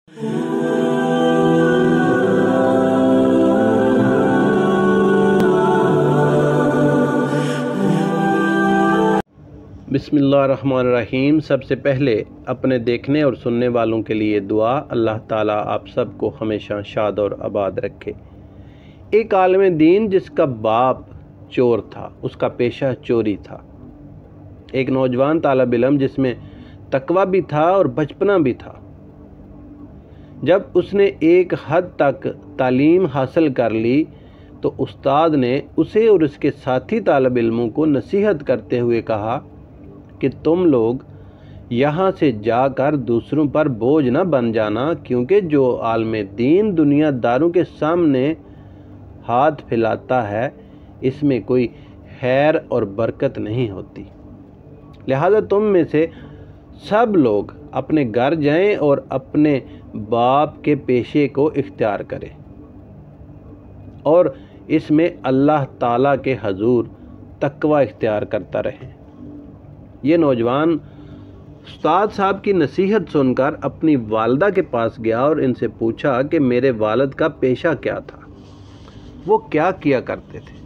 बिस्मिल्लाहिर्रहमानिर्रहीम। सबसे पहले अपने देखने और सुनने वालों के लिए दुआ, अल्लाह ताला आप सबको हमेशा शाद और आबाद रखे। एक आलिम दीन जिसका बाप चोर था, उसका पेशा चोरी था। एक नौजवान तालिब इल्म जिसमें तकवा भी था और बचपना भी था। जब उसने एक हद तक तालीम हासिल कर ली तो उस्ताद ने उसे और उसके साथी तालिब इल्मों को नसीहत करते हुए कहा कि तुम लोग यहाँ से जाकर दूसरों पर बोझ न बन जाना, क्योंकि जो आलिम दीन दुनियादारों के सामने हाथ फैलाता है इसमें कोई खैर और बरकत नहीं होती। लिहाजा तुम में से सब लोग अपने घर जाएं और अपने बाप के पेशे को इख्तियार करें और इसमें अल्लाह ताला के हजूर तकवा इख्तियार करता रहें। ये नौजवान उस्ताद साहब की नसीहत सुनकर अपनी वालदा के पास गया और इनसे पूछा कि मेरे वालिद का पेशा क्या था, वो क्या किया करते थे।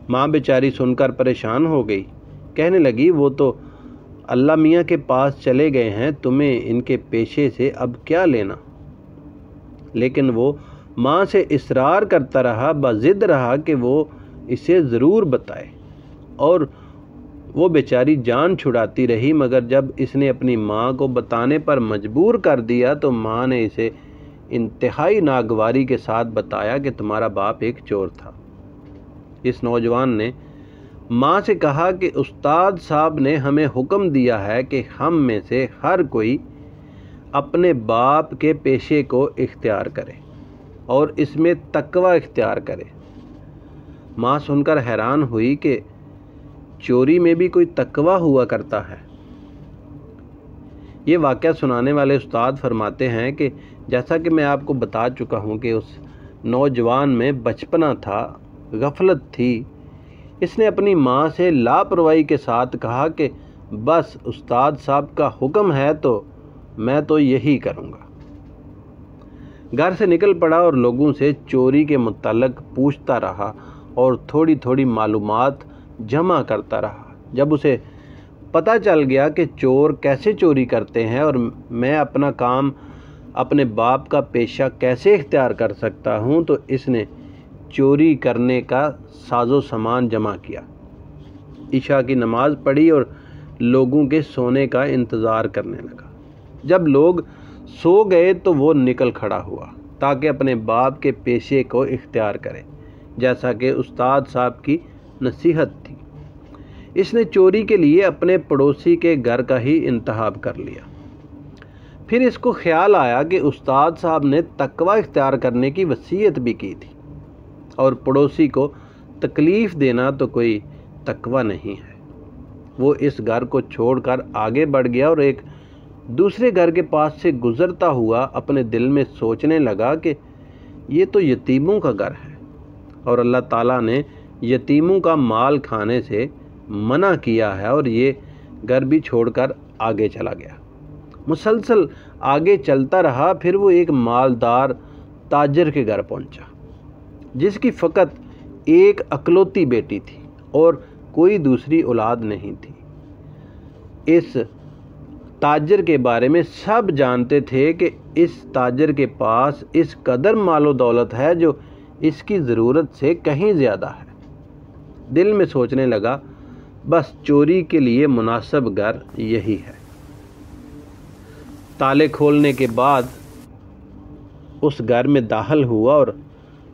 माँ बेचारी सुनकर परेशान हो गई, कहने लगी वो तो अल्लाह मियाँ के पास चले गए हैं, तुम्हें इनके पेशे से अब क्या लेना। लेकिन वो माँ से इसरार करता रहा, बज़िद रहा कि वो इसे ज़रूर बताए और वो बेचारी जान छुड़ाती रही। मगर जब इसने अपनी माँ को बताने पर मजबूर कर दिया तो माँ ने इसे इंतहाई नागवारी के साथ बताया कि तुम्हारा बाप एक चोर था। इस नौजवान ने माँ से कहा कि उस्ताद साहब ने हमें हुक्म दिया है कि हम में से हर कोई अपने बाप के पेशे को इख्तियार करे और इसमें तकवा इख्तियार करे। माँ सुनकर हैरान हुई कि चोरी में भी कोई तकवा हुआ करता है। ये वाक़या सुनाने वाले उस्ताद फरमाते हैं कि जैसा कि मैं आपको बता चुका हूँ कि उस नौजवान में बचपना था, गफलत थी। इसने अपनी माँ से लापरवाही के साथ कहा कि बस उस्ताद साहब का हुक्म है तो मैं तो यही करूँगा। घर से निकल पड़ा और लोगों से चोरी के मुताल्लिक़ पूछता रहा और थोड़ी थोड़ी मालूमात जमा करता रहा। जब उसे पता चल गया कि चोर कैसे चोरी करते हैं और मैं अपना काम, अपने बाप का पेशा कैसे इख्तियार कर सकता हूँ, तो इसने चोरी करने का साजो सामान जमा किया। इशा की नमाज़ पढ़ी और लोगों के सोने का इंतज़ार करने लगा। जब लोग सो गए तो वो निकल खड़ा हुआ ताकि अपने बाप के पेशे को इख्तियार करे, जैसा कि उस्ताद साहब की नसीहत थी। इसने चोरी के लिए अपने पड़ोसी के घर का ही इंतखाब कर लिया। फिर इसको ख्याल आया कि उस्ताद साहब ने तकवा इख्तियार करने की वसीयत भी की थी और पड़ोसी को तकलीफ़ देना तो कोई तकवा नहीं है। वो इस घर को छोड़कर आगे बढ़ गया और एक दूसरे घर के पास से गुज़रता हुआ अपने दिल में सोचने लगा कि ये तो यतीमों का घर है और अल्लाह ताला ने यतीमों का माल खाने से मना किया है, और ये घर भी छोड़कर आगे चला गया। मुसलसल आगे चलता रहा। फिर वो एक मालदार ताजर के घर पहुंचा जिसकी फ़कत एक अकलौती बेटी थी और कोई दूसरी औलाद नहीं थी। इस ताजर के बारे में सब जानते थे कि इस ताजर के पास इस कदर मालो दौलत है जो इसकी ज़रूरत से कहीं ज़्यादा है। दिल में सोचने लगा, बस चोरी के लिए मुनासिब घर यही है। ताले खोलने के बाद उस घर में दाखिल हुआ और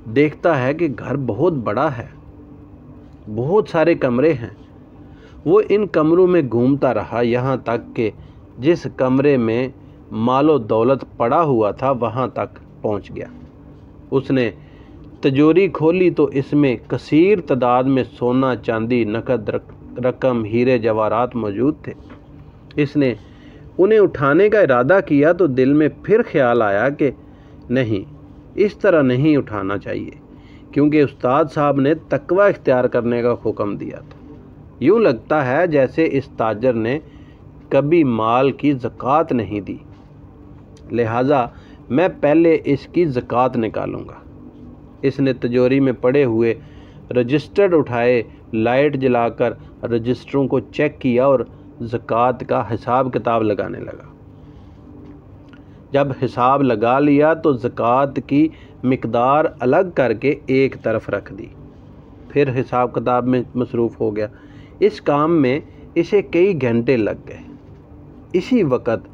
देखता है कि घर बहुत बड़ा है, बहुत सारे कमरे हैं। वो इन कमरों में घूमता रहा, यहाँ तक कि जिस कमरे में मालो दौलत पड़ा हुआ था वहाँ तक पहुँच गया। उसने तिजोरी खोली तो इसमें कसीर तादाद में सोना, चांदी, नकद रकम, हीरे जवाहरात मौजूद थे। इसने उन्हें उठाने का इरादा किया तो दिल में फिर ख्याल आया कि नहीं, इस तरह नहीं उठाना चाहिए, क्योंकि उस्ताद साहब ने तकवा इख्तियार करने का हुक्म दिया था। यूँ लगता है जैसे इस ताजर ने कभी माल की ज़कात नहीं दी। لہٰذا میں پہلے اس کی زکوٰۃ نکالوں گا۔ اس نے تجوری میں پڑے ہوئے رجسٹر اٹھائے، لائٹ جلا کر رجسٹروں کو چیک کیا اور زکوٰۃ کا حساب کتاب لگانے لگا۔ جب حساب لگا لیا تو زکوٰۃ کی مقدار الگ کر کے ایک طرف رکھ دی، پھر حساب کتاب میں مصروف ہو گیا۔ اس کام میں اسے کئی گھنٹے لگ گئے۔ اسی وقت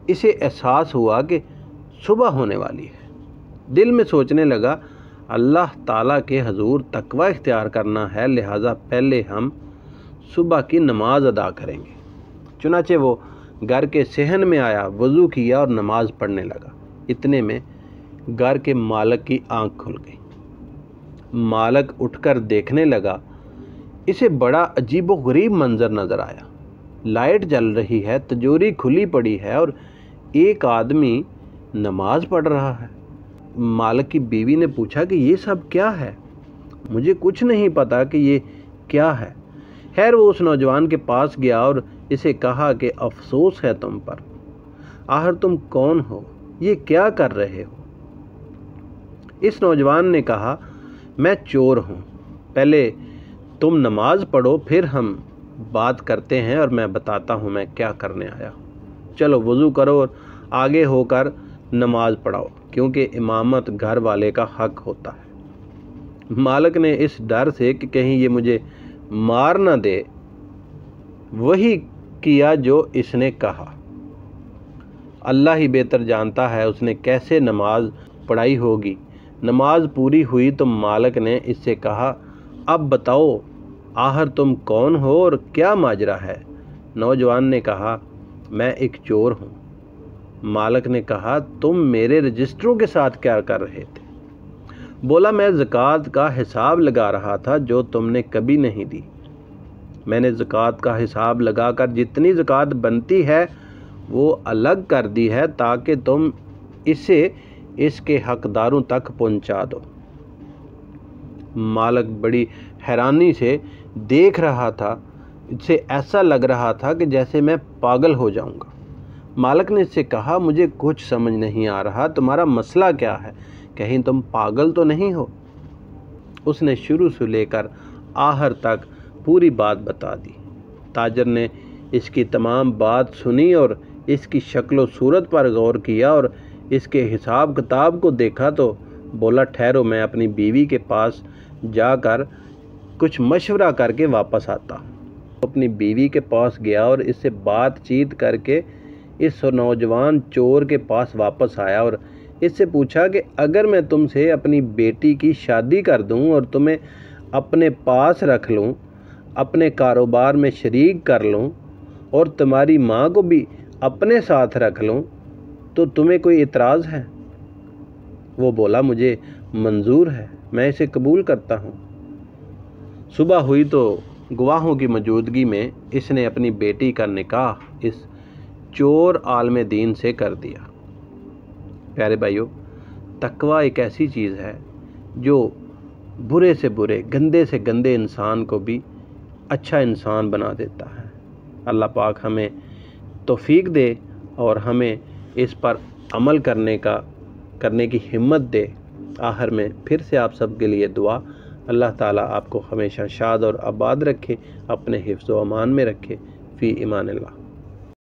اسے احساس ہوا کہ صبح ہونے والی ہے۔ دل میں سوچنے لگا، اللہ تعالیٰ کے حضور تقوی اختیار کرنا ہے، لہٰذا پہلے ہم صبح کی نماز ادا کریں گے۔ چنانچہ وہ گھر کے صحن میں آیا، وضو کیا اور نماز پڑھنے لگا۔ اتنے میں گھر کے مالک کی آنکھ کھل گئی۔ مالک اٹھ کر دیکھنے لگا، اسے بڑا عجیب و غریب منظر نظر آیا۔ لائٹ جل رہی ہے، تجوری کھلی پڑی ہے اور ایک آدمی نماز پڑھ رہا ہے۔ مالک کی بیوی نے پوچھا کہ یہ سب کیا ہے؟ مجھے کچھ نہیں پتا کہ یہ کیا ہے۔ خیر وہ اس نوجوان کے پاس گیا اور اسے کہا کہ افسوس ہے تم پر، آخر تم کون ہو، یہ کیا کر رہے ہو؟ اس نوجوان نے کہا، میں چور ہوں، پہلے تم نماز پڑھو پھر ہم بات کرتے ہیں اور میں بتاتا ہوں میں کیا کرنے آیا ہوں۔ چلو وضو کرو اور آگے ہو کر نماز پڑھاؤ، کیونکہ امامت گھر والے کا حق ہوتا ہے۔ مالک نے اس ڈر سے کہ کہیں یہ مجھے مار نہ دے، وہی کیا جو اس نے کہا۔ اللہ ہی بہتر جانتا ہے اس نے کیسے نماز پڑھائی ہوگی۔ نماز پوری ہوئی تو مالک نے اس سے کہا، اب بتاؤ آخر تم کون ہو اور کیا ماجرا ہے؟ نوجوان نے کہا، میں ایک چور ہوں۔ مالک نے کہا، تم میرے رجسٹروں کے ساتھ کیا کر رہے تھے؟ بولا، میں زکوٰۃ کا حساب لگا رہا تھا جو تم نے کبھی نہیں دی۔ میں نے زکوٰۃ کا حساب لگا کر جتنی زکوٰۃ بنتی ہے وہ الگ کر دی ہے تاکہ تم اسے اس کے حقداروں تک پہنچا دو۔ مالک بڑی حیرانی سے دیکھ رہا تھا، اسے ایسا لگ رہا تھا کہ جیسے میں پاگل ہو جاؤں گا۔ مالک نے اس سے کہا، مجھے کچھ سمجھ نہیں آ رہا، تمہارا مسئلہ کیا ہے؟ کہیں تم پاگل تو نہیں ہو؟ اس نے شروع سے لے کر آخر تک پوری بات بتا دی۔ تاجر نے اس کی تمام بات سنی اور اس کی شکل و صورت پر غور کیا اور اس کے حساب کتاب کو دیکھا تو بولا، ٹھہرو میں اپنی بیوی کے پاس جا کر کچھ مشورہ کر کے واپس آتا ہوں۔ اپنی بیوی کے پاس گیا اور اس سے بات چیت کر کے اس نوجوان چور کے پاس واپس آیا اور اس سے پوچھا کہ اگر میں تم سے اپنی بیٹی کی شادی کر دوں اور تمہیں اپنے پاس رکھ لوں، اپنے کاروبار میں شریک کر لوں اور تمہاری ماں کو بھی اپنے ساتھ رکھ لوں تو تمہیں کوئی اعتراض ہے؟ وہ بولا، مجھے منظور ہے، میں اسے قبول کرتا ہوں۔ صبح ہوئی تو گواہوں کی موجودگی میں اس نے اپنی بیٹی کا نکاح اس چور عالم دین سے کر دیا۔ پیارے بھائیو، تقوی ایک ایسی چیز ہے جو برے سے برے، گندے سے گندے انسان کو بھی اچھا انسان بنا دیتا ہے۔ اللہ پاک ہمیں توفیق دے اور ہمیں اس پر عمل کرنے کی ہمت دے۔ آخر میں پھر سے آپ سب کے لیے دعا، اللہ تعالیٰ آپ کو ہمیشہ شاد اور آباد رکھے، اپنے حفظ و امان میں رکھے۔ فی امان اللہ۔